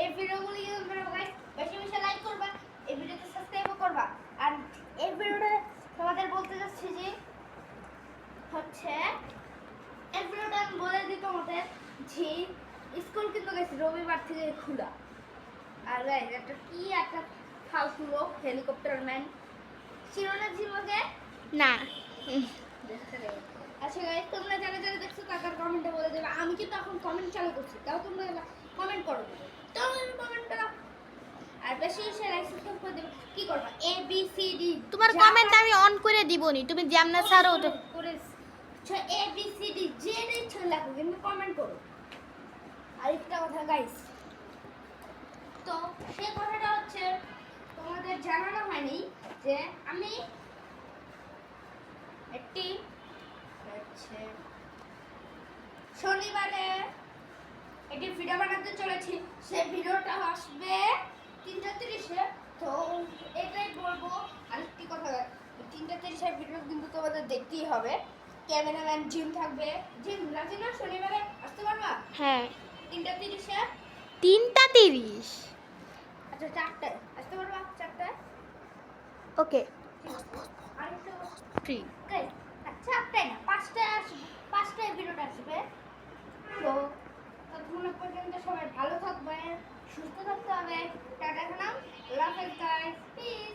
এই ভিডিওগুলো ইউজ করবা গাইস, বেশি বেশি লাইক করবা, এই ভিডিওতে সাবস্ক্রাইবও করবা। আর এই ভিডিওটা তোমাদের বলতে যাচ্ছি যে হচ্ছে এই ভিডিওটা আমি বলে দিই তোমাদের যে স্কুল কিন্তু গেছি রবিবার থেকে খোলা। আর গাইস একটা কি একটা ফালতু লোক হেলিকপ্টার ম্যান চিরনা জীবকে না আচ্ছা গাইস, তোমরা যারা যারা দেখছো তাদের কমেন্টে বলে দেবে। আমি কিন্তু এখন কমেন্ট চালু করছি, তাও তোমরা কমেন্ট করো, তোমরা কমেন্ট করো আর বেশি বেশি লাইক সাবস্ক্রাইব করে দেবে। কি করবা এ বি সি ডি তোমার কমেন্ট আমি অন করে দিবনি, তুমি যেমন ছাড়ো ওটা করে আচ্ছা এ বি সি ডি যে ইচ্ছা লেখো কিন্তু কমেন্ট করো। আরেকটা কথা গাইস, তো সেই কথাটা হচ্ছে তোমাদের জানানো হয়নি যে আমি একটি হচ্ছে শনিবারে একটি ভিডিও বানাতে চলেছি। সেই ভিডিওটা আসবে 3:30-এ। তো এটাই বলবো। আরেকটি কথা, 3:30-এর ভিডিও কিন্তু তোমাদের দেখতেই হবে। ক্যামেরাম্যান জিম থাকবে। জিম রাজি না শনিবারে আসতে পারবা? হ্যাঁ 3:30-এ। 3:30 আচ্ছা 4টায় আসতে পারবা? 4টায় ওকে আরেকটা ফ্রি আচ্ছা 4টায় না 5টায় আসবে। 5টায় ভিডিওটা আসবে। তো ততক্ষণ পর্যন্ত সবাই ভালো থাকবে, সুস্থ থাকতে হবে। টাটা খালাম, লাভ গাইস, পিস।